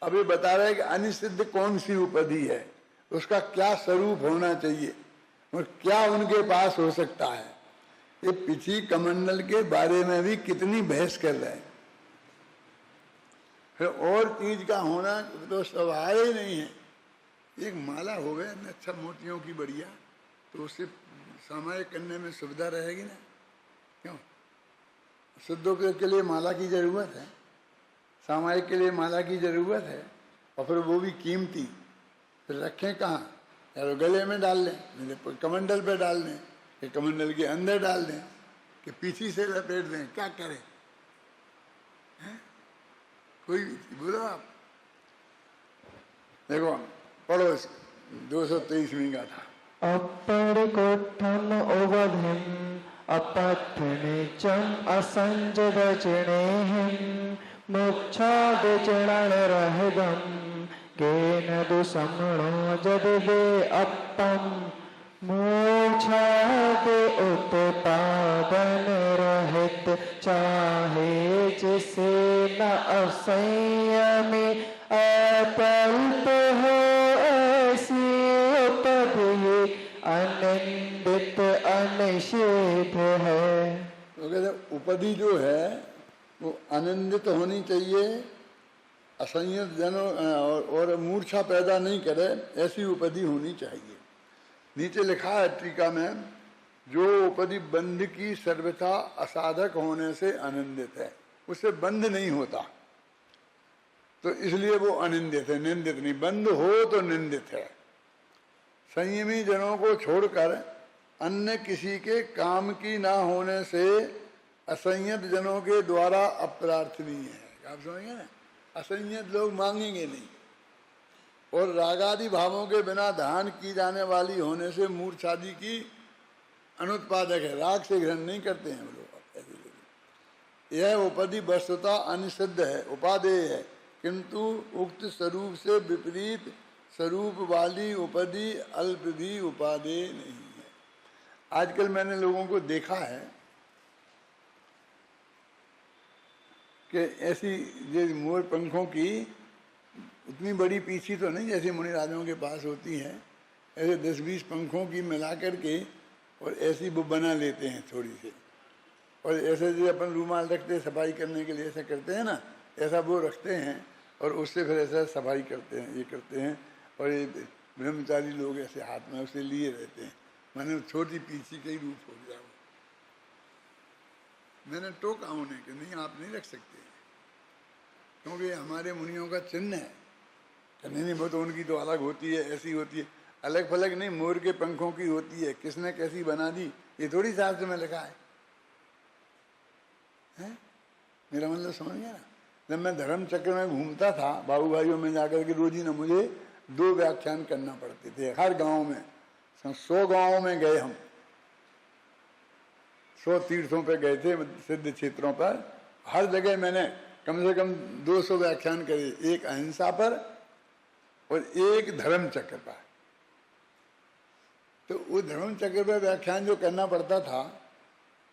अब ये बता रहे हैं कि अनिसिद्ध कौन सी उपाधि है, उसका क्या स्वरूप होना चाहिए और क्या उनके पास हो सकता है। ये पिछी कमंडल के बारे में भी कितनी बहस कर रहे हैं। फिर और चीज का होना तो स्वभाव ही नहीं है। एक माला हो गया ना अच्छा मोतियों की बढ़िया, तो उससे सामायिक करने में सुविधा रहेगी ना। क्यों? शुद्धों के लिए माला की जरूरत है, सामायिक के लिए माला की जरूरत है, और फिर वो भी कीमती। फिर रखें कहाँ? या तो गले में डाल लें, कमंडल पे डाल दें, कि कमंडल के अंदर डाल दें, कि पीछे से लपेट दें, क्या करें? हैं? कोई बोलो आप। देखो पढ़ो 223वीं का था। अपरिकोत्थम उवधिम अपत्थनिचम असंजदचिणेहिम मोक्षादिचिणरहगम केन दुसमणो जदवे अपम मोक्षादि उत्पादन रहित चाहे जिसे न असंयमी अपल्प हो ऐसी उपधि अनिंदित अनिषेध है। तो कहते उपधि जो है वो अनिंदित होनी चाहिए, असंयत जनों और मूर्छा पैदा नहीं करे, ऐसी उपधि होनी चाहिए। नीचे लिखा है टीका में, जो उपधि बंध की सर्वथा असाधक होने से अनिंदित है, उससे बंध नहीं होता, तो इसलिए वो अनिंदित है, निंदित नहीं। बंध हो तो निंदित है। संयमी जनों को छोड़कर अन्य किसी के काम की ना होने से असंयत जनों के द्वारा अप्रार्थनीय है। आप समझेंगे ना, असंयत लोग मांगेंगे नहीं, और रागादि भावों के बिना धारण की जाने वाली होने से मूर्छादि की अनुत्पादक है, राग से ग्रहण नहीं करते हैं लोग। यह उपधि वस्तुतः अनिषिद्ध है, उपादेय है, किंतु उक्त स्वरूप से विपरीत स्वरूप वाली उपधि अल्प भी उपादेय नहीं है। आजकल मैंने लोगों को देखा है कि ऐसी ये मोर पंखों की उतनी बड़ी पीछी तो नहीं जैसे मुनि राजाओं के पास होती है, ऐसे 10-20 पंखों की मिला करके और ऐसी वो बना लेते हैं थोड़ी सी, और ऐसे जो अपन रूमाल रखते हैं सफाई करने के लिए ऐसा करते हैं ना, ऐसा वो रखते हैं और उससे फिर ऐसा सफाई करते हैं, ये करते हैं। और ये ब्रह्मचारी लोग ऐसे हाथ में उसे लिए रहते हैं, मैंने छोटी पीछी का ही रूप हो गया वो। मैंने टोका उन्हें कि नहीं, आप नहीं रख सकते, क्योंकि हमारे मुनियों का चिन्ह है। नहीं वो तो उनकी तो अलग होती है, ऐसी होती है, अलग फलग नहीं, मोर के पंखों की होती है, किसने कैसी बना दी ये थोड़ी शास्त्र में लिखा है? मेरा मतलब समझ गया ना। जब मैं धर्म चक्र में घूमता था बाबू भाइयों में जाकर के, रोज ही ना मुझे 2 व्याख्यान करना पड़ते थे हर गांव में। 100 गांवों में गए हम, 100 तीर्थों पे गए थे, सिद्ध क्षेत्रों पर। हर जगह मैंने कम से कम 200 व्याख्यान करे, एक अहिंसा पर और एक धर्म चक्र पर। तो वो धर्म चक्र पर व्याख्यान जो करना पड़ता था,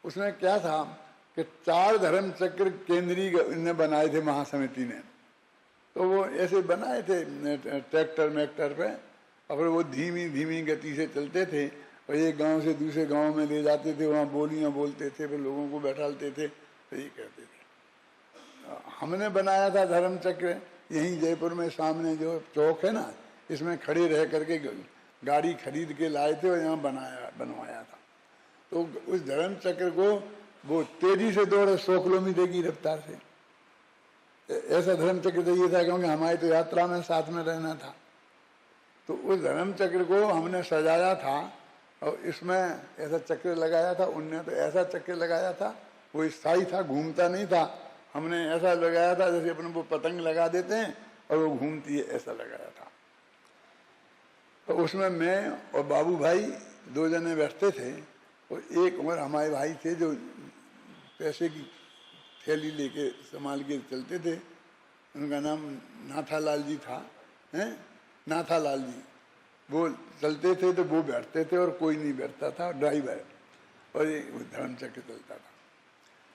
उसमें क्या था कि 4 धर्म चक्र केंद्रीय ने बनाए थे महासमिति ने। तो वो ऐसे बनाए थे ट्रैक्टर मैक्टर पे, और फिर वो धीमी धीमी गति से चलते थे और एक गांव से दूसरे गांव में ले जाते थे, वहाँ बोलियाँ बोलते थे, फिर लोगों को बैठालते थे, तो ये करते थे। हमने बनाया था धर्म चक्र यहीं जयपुर में सामने जो चौक है ना, इसमें खड़े रह करके गाड़ी खरीद के लाए थे और यहाँ बनवाया था। तो उस धर्म चक्र को वो तेजी से दौड़े 100 किलोमीटर की रफ्तार से। ऐसा धर्म चक्र चाहिए था, क्योंकि हमारी तो यात्रा में साथ में रहना था। तो उस धर्म चक्र को हमने सजाया था और इसमें ऐसा चक्र लगाया था, उनने तो ऐसा चक्र लगाया था, वो स्थायी था, घूमता नहीं था। हमने ऐसा लगाया था जैसे अपन वो पतंग लगा देते हैं और वो घूमती है, ऐसा लगाया था। तो उसमें मैं और बाबू भाई 2 जने बैठते थे, और एक और हमारे भाई थे जो पैसे की थैली लेके संभाल के चलते थे, उनका नाम नाथालाल जी था, हैं नाथालाल जी। वो चलते थे तो वो बैठते थे और कोई नहीं बैठता था, ड्राइवर, और ये धर्म चक्र चलता था।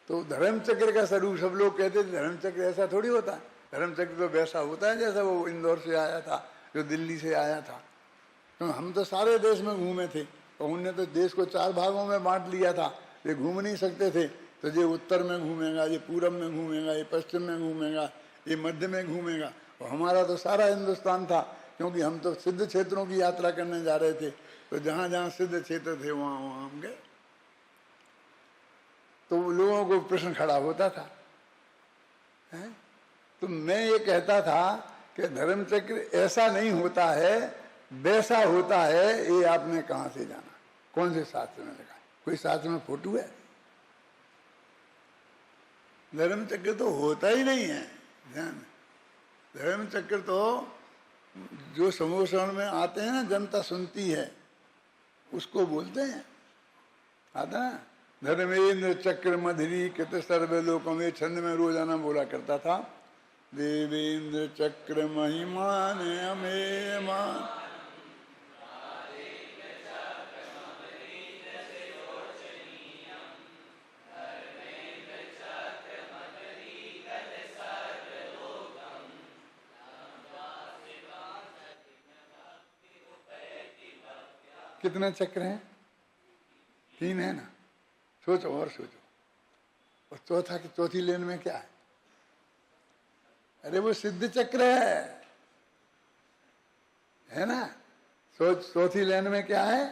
तो धर्म चक्र का स्वरूप सब लोग कहते थे, धर्म चक्र ऐसा थोड़ी होता है, धर्म चक्र तो वैसा होता है जैसा वो इंदौर से आया था, जो दिल्ली से आया था। तो हम तो सारे देश में घूमे थे, और उनने तो देश को 4 भागों में बांट लिया था। ये घूम नहीं सकते थे, तो ये उत्तर में घूमेगा, ये पूरब में घूमेगा, ये पश्चिम में घूमेगा, ये मध्य में घूमेगा। और हमारा तो सारा हिंदुस्तान था, क्योंकि हम तो सिद्ध क्षेत्रों की यात्रा करने जा रहे थे। तो जहाँ जहाँ सिद्ध क्षेत्र थे वहाँ वहाँ हम गए। तो लोगों को प्रश्न खड़ा होता था, है? तो मैं ये कहता था कि धर्म चक्र ऐसा नहीं होता है, वैसा होता है। ये आपने कहाँ से जाना? कौन से शास्त्र में लिखा? कोई शास्त्र में फोटो है? धर्म चक्र तो होता ही नहीं है। ध्यान, धर्म चक्र तो जो समूह में आते हैं ना, जनता सुनती है, उसको बोलते हैं। आता ना, धर्मेंद्र चक्र मधुरी कृत सर्वलोकों में, छंद में रोजाना बोला करता था, देवेंद्र चक्र महिमान हमें मान। कितने चक्र हैं? 3 है ना? सोचो और सोचो। और चौथा की चौथी लेन में क्या है? अरे वो सिद्ध चक्र है ना? चौथी लेन में क्या है?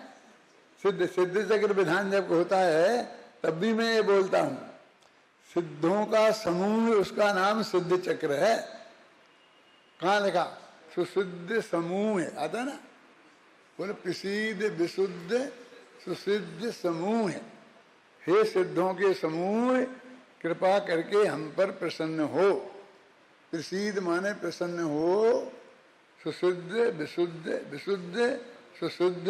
सिद्ध चक्र विधान जब होता है तब भी मैं ये बोलता हूं, सिद्धों का समूह, उसका नाम सिद्ध चक्र है। कहाँ लिखा? सुसिद्ध समूह है, आता ना? बोले प्रसिद्ध विशुद्ध सुसिद्ध समूह है। हे सिद्धों के समूह, कृपा करके हम पर प्रसन्न हो। प्रसिद्ध माने प्रसन्न हो, सुसिद्ध विशुद्ध विशुद्ध सुशुद्ध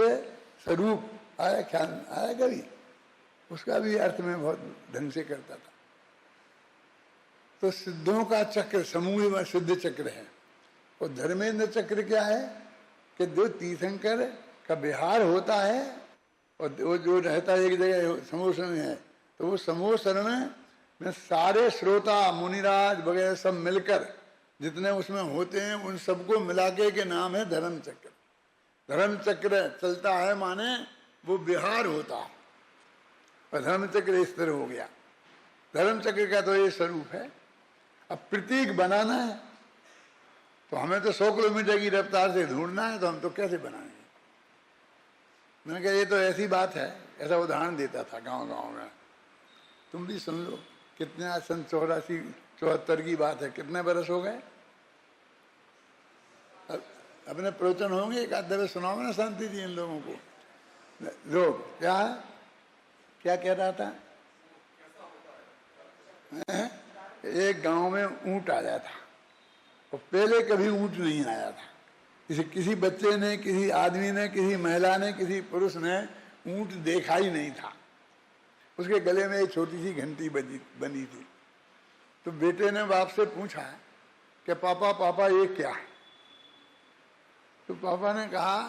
स्वरूप। आया ख्याल? आया कभी? उसका भी अर्थ में बहुत ढंग से करता था। तो सिद्धों का चक्र समूह में सिद्ध चक्र है। और धर्मेंद्र चक्र क्या है कि जो तीर्थंकर का विहार होता है, और वो जो रहता है एक जगह समूह शरण है, तो वो समूह शरण में सारे श्रोता मुनिराज वगैरह सब मिलकर जितने उसमें होते हैं, उन सबको मिला के नाम है धर्म चक्र। धर्म चक्र चलता है माने वो विहार होता है, और धर्म चक्र इस तरह हो गया। धर्म चक्र का तो ये स्वरूप है। अब प्रतीक बनाना है तो हमें तो 100 किलोमीटर की रफ्तार से ढूंढना है, तो हम तो कैसे बनाएंगे? मैंने कहा ये तो ऐसी बात है, ऐसा उदाहरण देता था गांव गांव में। तुम भी सुन लो, कितने आज सन 84-74 की बात है, कितने बरस हो गए? अपने प्रवचन होंगे, एक आध दफे सुनाओ ना शांति जी इन लोगों को। लोग क्या कह रहा था? एक गांव में ऊंट आया था, और पहले कभी ऊंट नहीं आया था। किसी बच्चे ने, किसी आदमी ने, किसी महिला ने, किसी पुरुष ने ऊंट देखा ही नहीं था। उसके गले में एक छोटी सी घंटी बनी थी। तो बेटे ने बाप से पूछा कि पापा ये क्या है? तो पापा ने कहा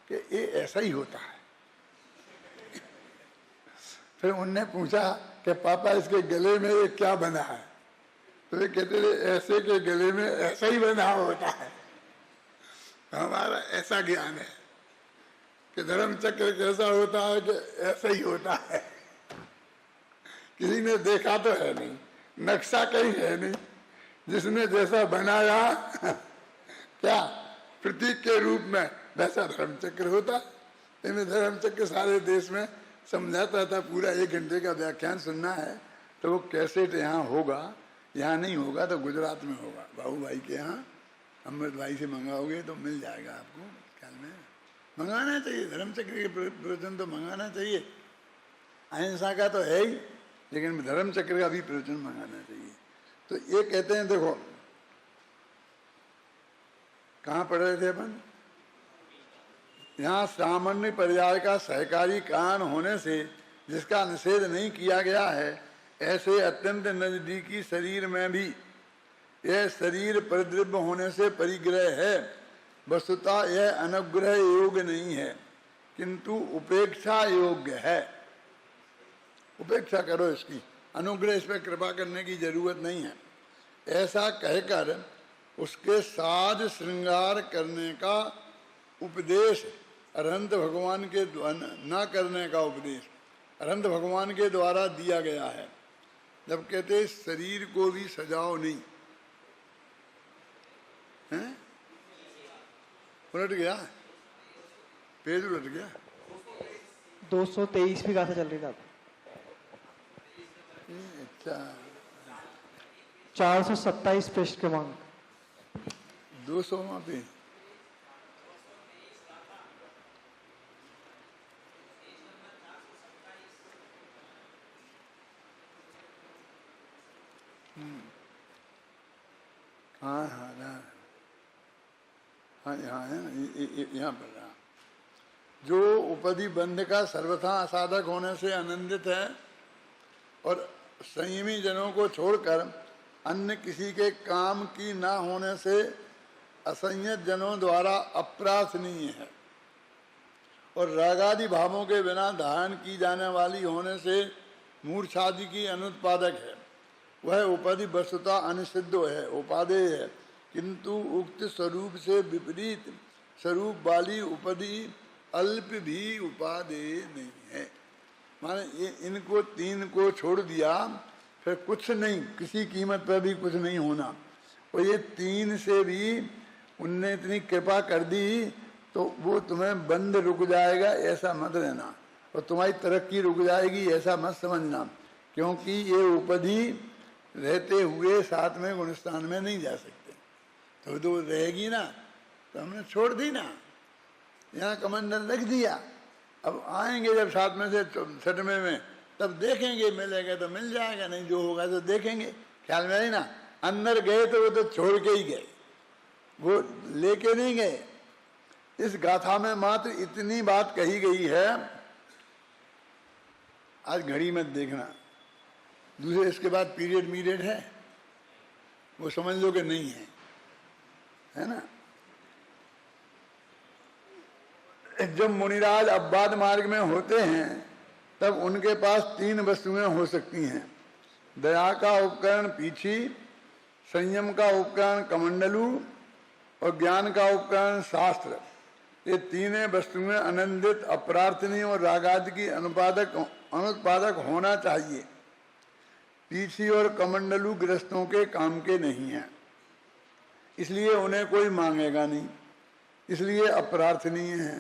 कि ये ऐसा ही होता है। फिर उनने पूछा कि पापा इसके गले में ये क्या बना है? तो ये कहते थे ऐसे के गले में ऐसा ही बना होता है। हमारा ऐसा ज्ञान है कि धर्म चक्र कैसा होता है कि ऐसा ही होता है। किसी ने देखा तो है नहीं, नक्शा कहीं है नहीं, जिसने जैसा बनाया क्या प्रतीक के रूप में वैसा धर्म चक्र होता है। इनमें धर्म चक्र सारे देश में समझाता था। पूरा 1 घंटे का व्याख्यान सुनना है तो वो कैसेट यहाँ होगा, यहाँ नहीं होगा तो गुजरात में होगा, बाबू भाई के यहाँ। अमृत भाई से मंगाओगे तो मिल जाएगा आपको। ख्याल में मंगाना चाहिए, धर्म चक्र के प्रवचन तो मंगाना चाहिए। अहिंसा का तो है ही, लेकिन धर्म चक्र का भी प्रवचन मंगाना चाहिए। तो ये कहते हैं, देखो कहाँ पढ़ रहे थे अपन? यहाँ सामान्य पर्याय का सहकारी कारण होने से जिसका निषेध नहीं किया गया है, ऐसे अत्यंत नजदीकी शरीर में भी यह शरीर परिद्रव्य होने से परिग्रह है। वस्तुतः यह अनुग्रह योग्य नहीं है, किंतु उपेक्षा योग्य है। उपेक्षा करो इसकी, अनुग्रह इस पर कृपा करने की जरूरत नहीं है। ऐसा कहकर उसके साज श्रृंगार करने का उपदेश अरहंत भगवान के न करने का उपदेश अरहंत भगवान के द्वारा दिया गया है। जब कहते शरीर को भी सजाओ नहीं, हैं? उलट गया, पेज उलट गया। 223 भी गाथा चल रही था। अच्छा, 427 पृष्ठ क्रमांक 200 पे। हाँ हाँ हाँ, यहाँ है ना, यहाँ पर रहा। जो उपधि बंध का सर्वथा असाधक होने से आनंदित है और संयमी जनों को छोड़कर अन्य किसी के काम की ना होने से असंयत जनों द्वारा अप्रार्थनीय है और रागादि भावों के बिना धारण की जाने वाली होने से मूर्छादि की अनुत्पादक है, वह उपाधि वस्तुतः अनिषिद्ध है, उपादेय है, किंतु उक्त स्वरूप से विपरीत स्वरूप वाली उपाधि अल्प भी उपादेय नहीं है। माने ये इनको तीन को छोड़ दिया, फिर कुछ नहीं, किसी कीमत पर भी कुछ नहीं होना। और ये तीन से भी उनने इतनी कृपा कर दी तो वो तुम्हें बंद रुक जाएगा ऐसा मत रहना, और तुम्हारी तरक्की रुक जाएगी ऐसा मत समझना, क्योंकि ये उपाधि रहते हुए साथ में गुणस्थान में नहीं जा सकते। तो रहेगी ना, तो हमने छोड़ दी ना, यहाँ कमंडल रख दिया। अब आएंगे जब साथ में से छठवें में, तब देखेंगे, मिलेगा तो मिल जाएगा, नहीं जो होगा तो देखेंगे। ख्याल में आई ना, अंदर गए तो वो तो छोड़ के ही गए, वो लेके नहीं गए। इस गाथा में मात्र इतनी बात कही गई है। आज घड़ी मत देखना, दूसरे इसके बाद पीरियड मीरियड है, वो समझ लो कि नहीं है ना। जब मुनिराज अब्बाद मार्ग में होते हैं तब उनके पास तीन वस्तुएं हो सकती हैं, दया का उपकरण पीछी, संयम का उपकरण कमंडलू और ज्ञान का उपकरण शास्त्र। ये तीनों वस्तुएं आनंदित, अप्रार्थनीय और रागादि की अनुत्पादक होना चाहिए। पीछी और कमंडलू गृहस्थों के काम के नहीं हैं, इसलिए उन्हें कोई मांगेगा नहीं, इसलिए अप्रार्थनीय है।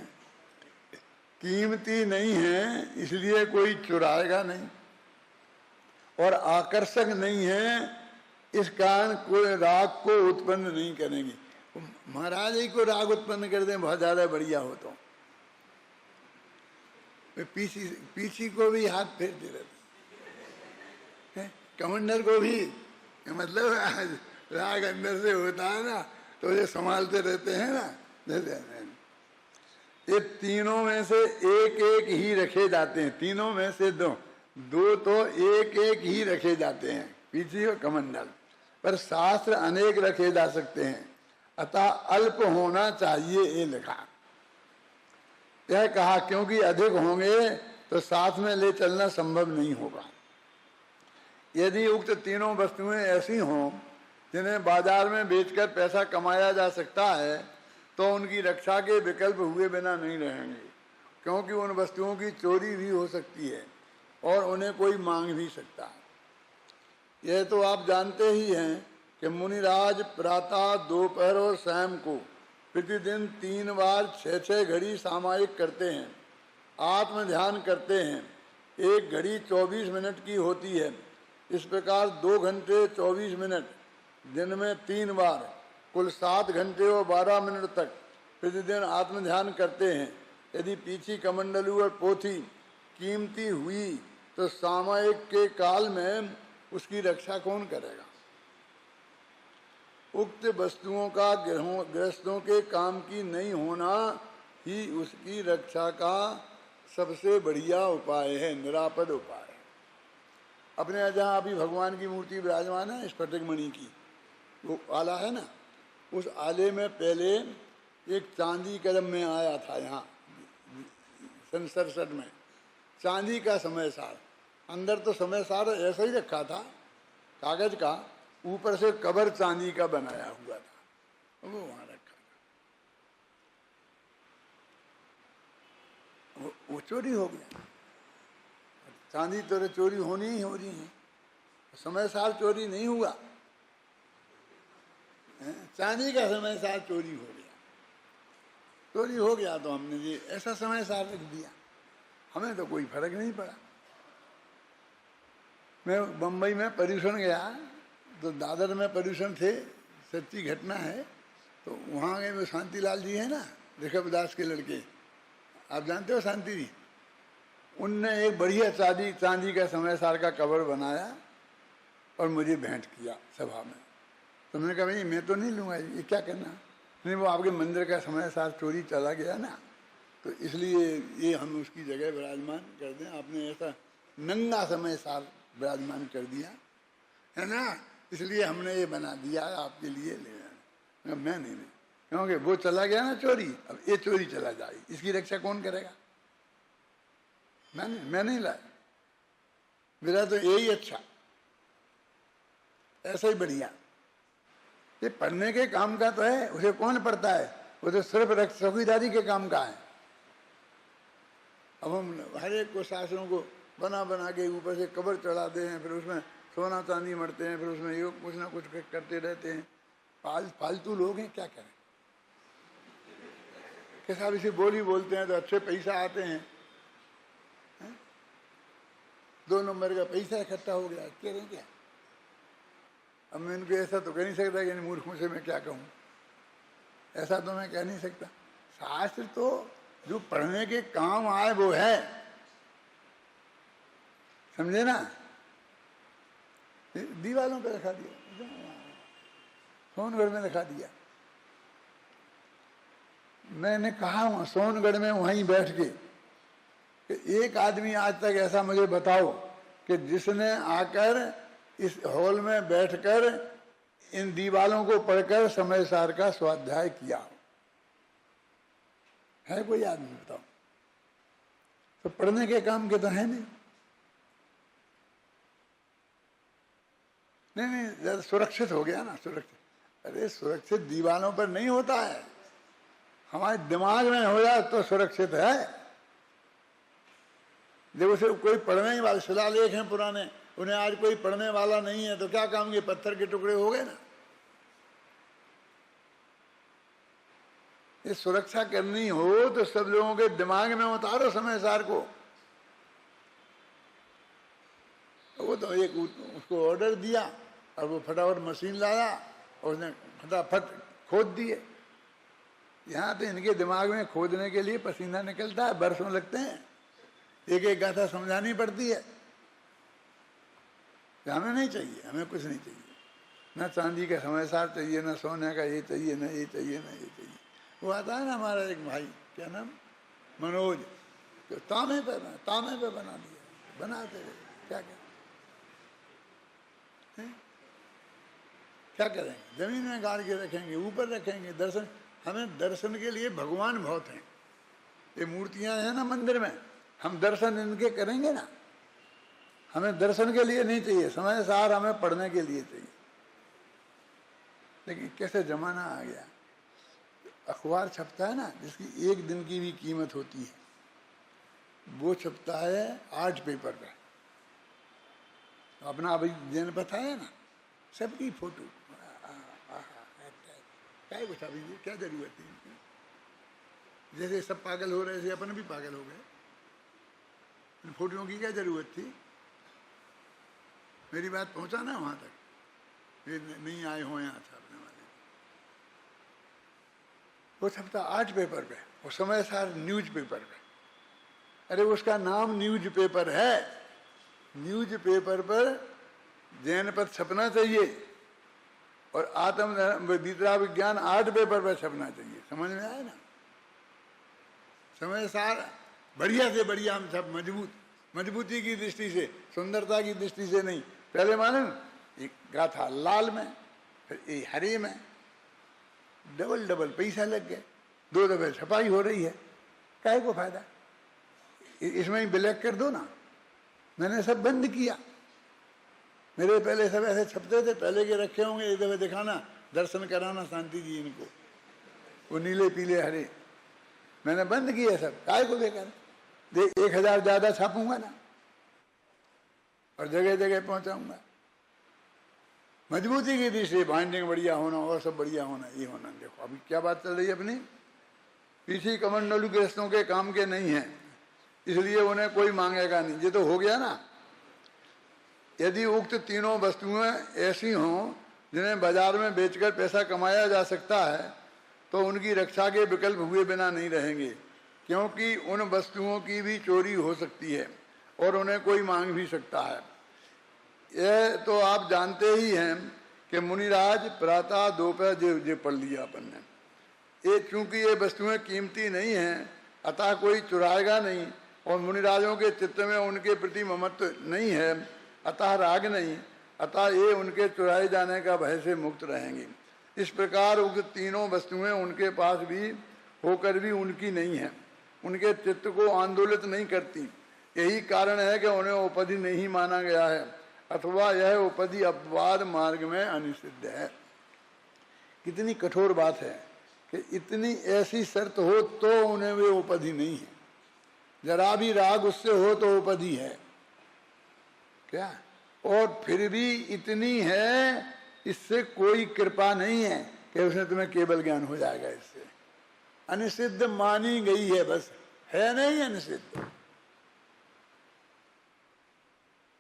कीमती नहीं है, इसलिए कोई चुराएगा नहीं, और आकर्षक नहीं है, इस कारण कोई राग को उत्पन्न नहीं करेंगे। महाराज ही को राग उत्पन्न कर दें बहुत ज्यादा बढ़िया हो तो पीछी को भी हाथ फेरते रहते, कमंडल को भी, मतलब राग अंदर से होता है ना, तो ये संभालते रहते हैं ना। ये तीनों में से एक एक ही रखे जाते हैं, तीनों में से दो तो एक एक ही रखे जाते हैं, पीछी और कमंडल, पर शास्त्र अनेक रखे जा सकते हैं, अतः अल्प होना चाहिए ये लिखा। यह कहा क्योंकि अधिक होंगे तो साथ में ले चलना संभव नहीं होगा। यदि उक्त तीनों वस्तुएं ऐसी हों जिन्हें बाजार में बेचकर पैसा कमाया जा सकता है तो उनकी रक्षा के विकल्प हुए बिना नहीं रहेंगे, क्योंकि उन वस्तुओं की चोरी भी हो सकती है और उन्हें कोई मांग भी सकता है। यह तो आप जानते ही हैं कि मुनिराज प्रातः, दोपहर और शाम को प्रतिदिन 3 बार 6-6 घड़ी सामायिक करते हैं, आत्म ध्यान करते हैं। 1 घड़ी 24 मिनट की होती है। इस प्रकार 2 घंटे 24 मिनट दिन में 3 बार, कुल 7 घंटे और 12 मिनट तक प्रतिदिन आत्म ध्यान करते हैं। यदि पीछी, कमंडलू और पोथी कीमती हुई तो सामायिक के काल में उसकी रक्षा कौन करेगा? उक्त वस्तुओं का गृहस्थों के काम की नहीं होना ही उसकी रक्षा का सबसे बढ़िया उपाय है, निरापद उपाय। अपने यहाँ जहाँ अभी भगवान की मूर्ति विराजमान है, स्फटिक मणि की, वो आला है ना, उस आले में पहले एक चांदी कदम में आया था, यहाँ सन 67 में, चांदी का समय सार। अंदर तो समय सार ऐसा ही रखा था, कागज का, ऊपर से कवर चांदी का बनाया हुआ था। वो वहां रखा था, वो चोरी हो गया। चांदी तो चोरी होनी ही हो रही है, समय सार चोरी नहीं हुआ, चांदी का समय सार चोरी हो गया। चोरी हो गया तो हमने जी ऐसा समय सार रख दिया, हमें तो कोई फर्क नहीं पड़ा। मैं बम्बई में पर्यूषण गया तो दादर में पर्यूषण थे, सच्ची घटना है। तो वहाँ गए, वो शांतिलाल जी है ना, ऋषभ दास के लड़के, आप जानते हो शांति जी, उनने एक बढ़िया चांदी का समय सार का कवर बनाया और मुझे भेंट किया सभा में। तो मैंने कहा भाई मैं तो नहीं लूँगा, ये क्या करना। नहीं, वो आपके मंदिर का समय सार चोरी चला गया ना, तो इसलिए ये हम उसकी जगह विराजमान कर दें। आपने ऐसा नंगा समय सार विराजमान कर दिया है ना, इसलिए हमने ये बना दिया आपके लिए ले जाना। मैं नहीं, क्योंकि वो चला गया ना चोरी, अब ये चोरी चला जाएगी, इसकी रक्षा कौन करेगा। मैं नहीं लाया, मेरा तो यही अच्छा, ऐसा ही बढ़िया। ये पढ़ने के काम का तो है, उसे कौन पढ़ता है, वो तो सिर्फ चौकीदारी के काम का है। अब हम हर एक को शास्त्रों को बना बना के ऊपर से कवर चढ़ाते हैं, फिर उसमें सोना चांदी मरते हैं, फिर उसमें ये कुछ ना कुछ करते रहते हैं। फालतू लोग हैं, क्या करें। कि साहब इसे बोली बोलते हैं तो अच्छे पैसा आते हैं, 2 नंबर का पैसा इकट्ठा हो गया, करें क्या। अब मैं इनको ऐसा तो कह नहीं सकता कि मूर्खों से मैं क्या कहूँ, ऐसा तो मैं कह नहीं सकता। शास्त्र तो जो पढ़ने के काम आए वो है, समझे ना। दीवालों पे रखा दिया, सोनगढ़ में रखा दिया। मैंने कहा वहाँ सोनगढ़ में वहीं बैठ के कि एक आदमी आज तक ऐसा मुझे बताओ कि जिसने आकर इस हॉल में बैठकर इन दीवालों को पढ़कर समय सार का स्वाध्याय किया है, कोई आदमी बताओ। तो पढ़ने के काम के तो है नहीं। नहीं, सुरक्षित हो गया ना, सुरक्षित। अरे सुरक्षित दीवालों पर नहीं होता है, हमारे दिमाग में हो जाए तो सुरक्षित है। जब उसे कोई पढ़ने ही वाले शिलालेख हैं पुराने, उन्हें आज कोई पढ़ने वाला नहीं है तो क्या काम, के पत्थर के टुकड़े हो गए ना। ये सुरक्षा करनी हो तो सब लोगों के दिमाग में उतारो समय सार को। वो तो एक उसको ऑर्डर दिया और वो फटाफट मशीन लाया और उसने फटाफट खोद दिए। यहाँ तो इनके दिमाग में खोदने के लिए पसीना निकलता है, बरसों लगते हैं, एक एक गाथा समझानी पड़ती है। हमें नहीं चाहिए, हमें कुछ नहीं चाहिए, ना चांदी का समय सार चाहिए, ना सोने का ये चाहिए, ना ये चाहिए, ना ये चाहिए। वो आता है ना हमारा एक भाई, क्या नाम, मनोज, जो तांबे पे बना दिया, बनाते रहे, क्या करें, क्या करेंगे। जमीन में गाड़ के रखेंगे, ऊपर रखेंगे, दर्शन, हमें दर्शन के लिए भगवान बहुत हैं। ये मूर्तियां हैं ना मंदिर में, हम दर्शन इनके करेंगे ना, हमें दर्शन के लिए नहीं चाहिए, समय सार हमें पढ़ने के लिए चाहिए। लेकिन कैसे जमाना आ गया, अखबार छपता है ना जिसकी एक दिन की भी कीमत होती है, वो छपता है 8 पेपर पर। अपना अभी जनपथ है ना, सबकी फोटो, क्या कुछ अभी क्या जरूरत है। जैसे सब पागल हो रहे थे, अपन भी पागल हो गए, इन फोटों की क्या जरूरत थी। मेरी बात पहुंचा ना वहां तक, ये नहीं आए हो यहाँ छापने वाले। वो छपता 8 पेपर पे, वो समय सार न्यूज पेपर पे। अरे उसका नाम न्यूज पेपर है, न्यूज पेपर पर जनपथ छपना चाहिए और आत्म विद्या विज्ञान 8 पेपर पर छपना चाहिए। समझ में आया ना। समय सार बढ़िया से बढ़िया हम सब मजबूती की दृष्टि से, सुंदरता की दृष्टि से नहीं। पहले मालूम एक गाथा लाल में, फिर ये हरे में, डबल पैसा लग गए, 2 दफे छपाई हो रही है, काहे को फायदा। इसमें ही ब्लैक कर दो ना। मैंने सब बंद किया, मेरे पहले सब ऐसे छपते थे, पहले के रखे होंगे, एक दफे दिखाना दर्शन कराना शांति जी इनको, वो नीले पीले हरे। मैंने बंद किया सब, काय को लेकर देख 1000 ज्यादा छापूंगा ना और जगह जगह पहुंचाऊंगा। मजबूती की दृष्टि बाइंडिंग बढ़िया होना और सब बढ़िया होना, ये होना। देखो अभी क्या बात चल रही है अपनी, पीछी कमंडलू गृहस्थों के काम के नहीं है, इसलिए उन्हें कोई मांगेगा नहीं। ये तो हो गया ना। यदि उक्त तीनों वस्तुएं ऐसी हों जिन्हें बाजार में बेचकर पैसा कमाया जा सकता है तो उनकी रक्षा के विकल्प हुए बिना नहीं रहेंगे, क्योंकि उन वस्तुओं की भी चोरी हो सकती है और उन्हें कोई मांग भी सकता है। यह तो आप जानते ही हैं कि मुनिराज प्रातः दोपहर ये पढ़ लिया अपन ने। ये चूंकि ये वस्तुएं कीमती नहीं हैं अतः कोई चुराएगा नहीं, और मुनिराजों के चित्त में उनके प्रति ममत्व नहीं है अतः राग नहीं, अतः ये उनके चुराए जाने का भय से मुक्त रहेंगे। इस प्रकार उक्त तीनों वस्तुएं उनके पास भी होकर भी उनकी नहीं है, उनके चित्त को आंदोलित नहीं करती। यही कारण है कि उन्हें उपधि नहीं माना गया है, अथवा यह उपधि अपवाद मार्ग में अनिषिद्ध है। कितनी कठोर बात है कि इतनी ऐसी शर्त हो तो उन्हें वे उपधि नहीं है। जरा भी राग उससे हो तो उपधि है क्या, और फिर भी इतनी है, इससे कोई कृपा नहीं है कि उसने तुम्हें केवल ज्ञान हो जाएगा। इससे अनिषिद्ध मानी गई है, बस है नहीं अनिषिद्ध।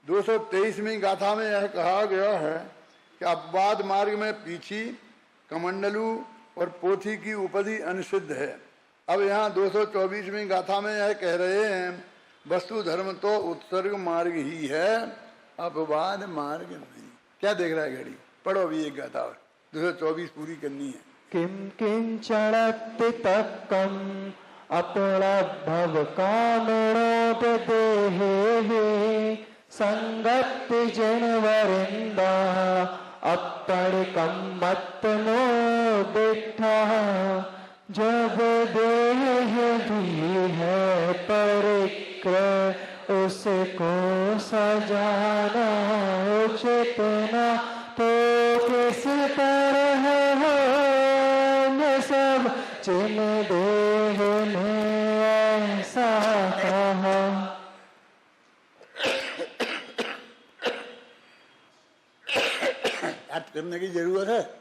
223वीं गाथा में यह कहा गया है कि अपवाद मार्ग में पीछी, कमंडलू और पोथी की उपधि अनिषिद्ध है। अब यहाँ 224वीं गाथा में यह कह रहे हैं वस्तु धर्म तो उत्सर्ग मार्ग ही है, अपवाद मार्ग नहीं। क्या देख रहा है घड़ी, पढ़ो अभी एक गाथा और 224 पूरी करनी है। किम किंचनत्ति तक्कम अपलब्धव कामणोत देहे संगत्ति जनवरिंदा अपणिकम मत्तनो दिठा। जब देह भी है परिक्रय उसको सजाना उचित न, तो किस तरह हो न सब जिन देह में ऐसा कहा। याद करने की जरूरत है।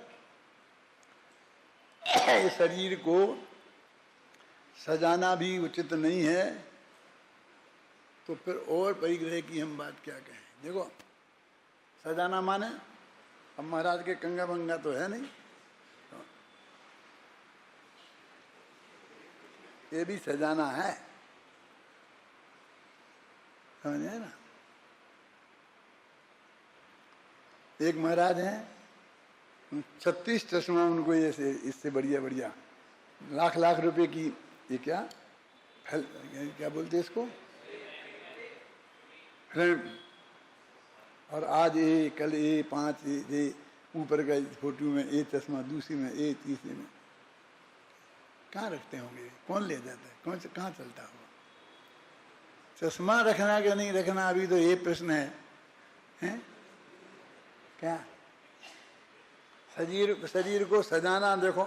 शरीर को सजाना भी उचित नहीं है, तो फिर और परिग्रह की हम बात क्या कहें। देखो सजाना माने, अब महाराज के कंगा बंगा तो है नहीं, ये भी सजाना है, समझे ना। एक महाराज हैं 36 चश्मा उनको, ऐसे इससे बढ़िया बढ़िया लाख रुपए की, ये क्या बोलते इसको, और आज ये कल ये 5 ये ऊपर का फोटो में ये चश्मा, दूसरी में ये, तीसरी में, कहाँ रखते होंगे, कौन ले जाता है, कौन से कहाँ चलता होगा। चश्मा रखना क्या नहीं रखना अभी तो ये प्रश्न है? क्या शरीर को सजाना, देखो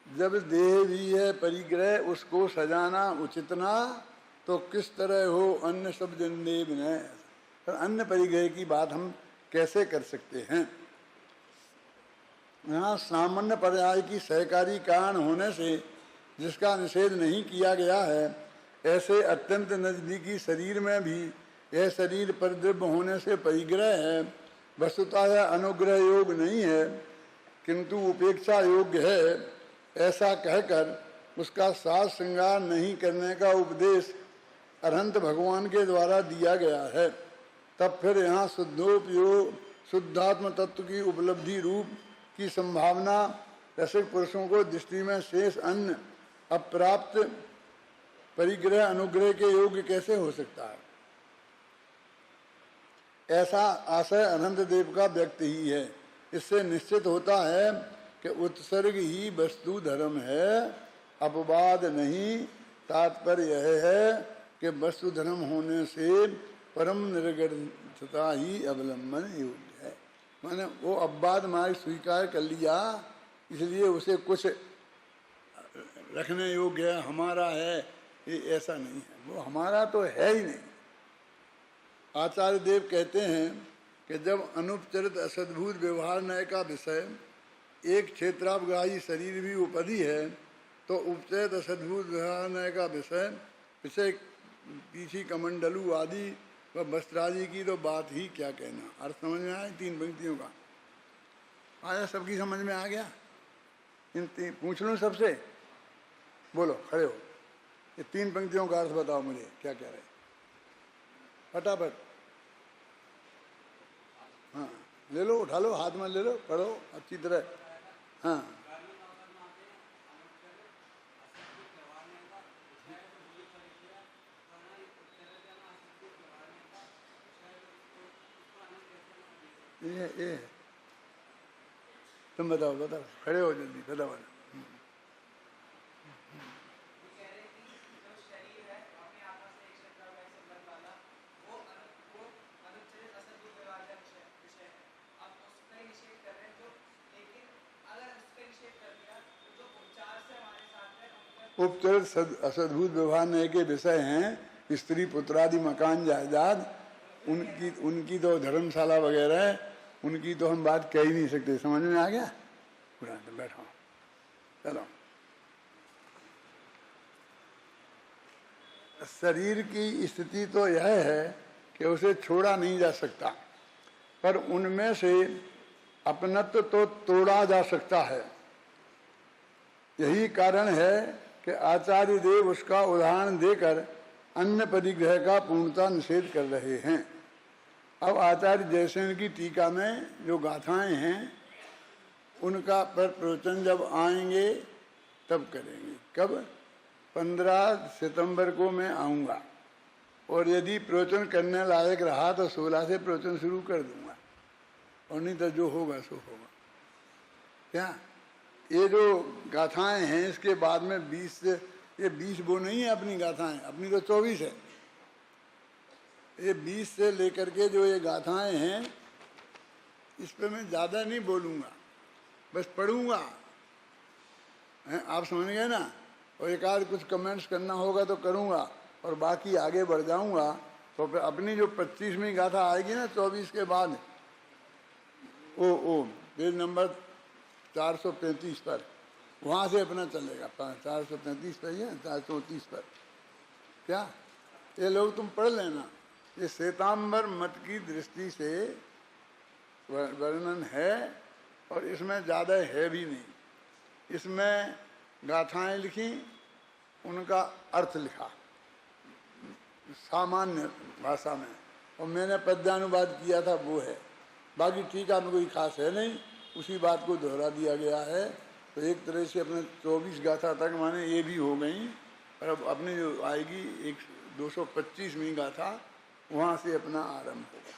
जब देह भी है परिग्रह उसको सजाना उचित ना, तो किस तरह हो अन्य सब जन्देव न। पर अन्य परिग्रह की बात हम कैसे कर सकते हैं। यहाँ सामान्य पर्याय की सहकारी कारण होने से जिसका निषेध नहीं किया गया है, ऐसे अत्यंत नजदीकी शरीर में भी यह शरीर परिद्रव्य होने से परिग्रह है, वस्तुतः यह अनुग्रह योग नहीं है किंतु उपेक्षा योग्य है। ऐसा कहकर उसका साज श्रृंगार नहीं करने का उपदेश अरहंत भगवान के द्वारा दिया गया है। तब फिर यहाँ शुद्धोपयोग शुद्धात्म तत्व की उपलब्धि रूप की संभावना रसिक पुरुषों को दृष्टि में शेष अन्य अप्राप्त परिग्रह अनुग्रह के योग्य कैसे हो सकता है। ऐसा आशय अनंत देव का व्यक्त ही है। इससे निश्चित होता है कि उत्सर्ग ही वस्तु धर्म है, अपवाद नहीं। तात्पर्य यह है कि वस्तु धर्म होने से परम निर्गणता ही अवलंबन योग्य है। माने वो अपवाद मार्ग स्वीकार कर लिया, इसलिए उसे कुछ रखने योग्य हमारा है, ये ऐसा नहीं है। वो हमारा तो है ही नहीं। आचार्य देव कहते हैं कि जब अनुपचरित असद्भुत व्यवहार न्याय का विषय एक क्षेत्रावगाही शरीर भी उपधि है, तो उपचरित असद्भुत व्यवहार न्याय का विषय पीछी कमंडलू आदि व वस्त्रादि की तो बात ही क्या कहना। अर्थ समझ में आया 3 पंक्तियों का? आया? सबकी समझ में आ गया? पूछ लूँ सबसे? बोलो, खड़े हो, ये 3 पंक्तियों का अर्थ बताओ मुझे, क्या कह रहे? फटाफट। हाँ, ले लो, उठा लो, हाथ में ले लो, पढ़ो अच्छी तरह। हाँ, ये तुम बताओ, खड़े हो जल्दी, बताओ। उपचरित असद्भुत व्यवहार न्याय के विषय हैं स्त्री पुत्रादि मकान जायदाद, उनकी तो धर्मशाला वगैरह है, उनकी तो हम बात कह ही नहीं सकते। समझ में आ गया? पूरा तो बैठो, चलो। शरीर की स्थिति तो यह है कि उसे छोड़ा नहीं जा सकता, पर उनमें से अपनत्व तो तोड़ा जा सकता है। यही कारण है कि आचार्य देव उसका उदाहरण देकर अन्य परिग्रह का पूर्णता निषेध कर रहे हैं। अब आचार्य जयसेन की टीका में जो गाथाएं हैं उनका पर प्रवचन जब आएंगे तब करेंगे। कब? 15 सितंबर को मैं आऊँगा, और यदि प्रवचन करने लायक रहा तो 16 से प्रवचन शुरू कर दूंगा, और नहीं तो जो होगा सो होगा। क्या ये जो गाथाएं हैं इसके बाद में 20 से, ये 20 वो नहीं है अपनी गाथाएं, अपनी तो 24 है। ये 20 से लेकर के जो ये गाथाएं हैं इस पे मैं ज़्यादा नहीं बोलूँगा, बस पढ़ूँगा। आप समझ गए ना? और एक आध कुछ कमेंट्स करना होगा तो करूँगा, और बाकी आगे बढ़ जाऊँगा। तो फिर अपनी जो 25वीं गाथा आएगी ना 24 के बाद, ओ पेज नंबर 435 पर, वहाँ से अपना चलेगा। 435 पर है, 434 पर। क्या ये लोग तुम पढ़ लेना। ये श्वेतांबर मत की दृष्टि से वर्णन है, और इसमें ज़्यादा है भी नहीं। इसमें गाथाएं लिखी, उनका अर्थ लिखा सामान्य भाषा में, और मैंने पद्यानुवाद किया था, वो है। बाकी टीका में कोई खास है नहीं, उसी बात को दोहरा दिया गया है। तो एक तरह से अपने 24 गाथा तक माने ये भी हो गई, और अब अपनी जो आएगी 225वीं गाथा, वहाँ से अपना आरंभ होगा।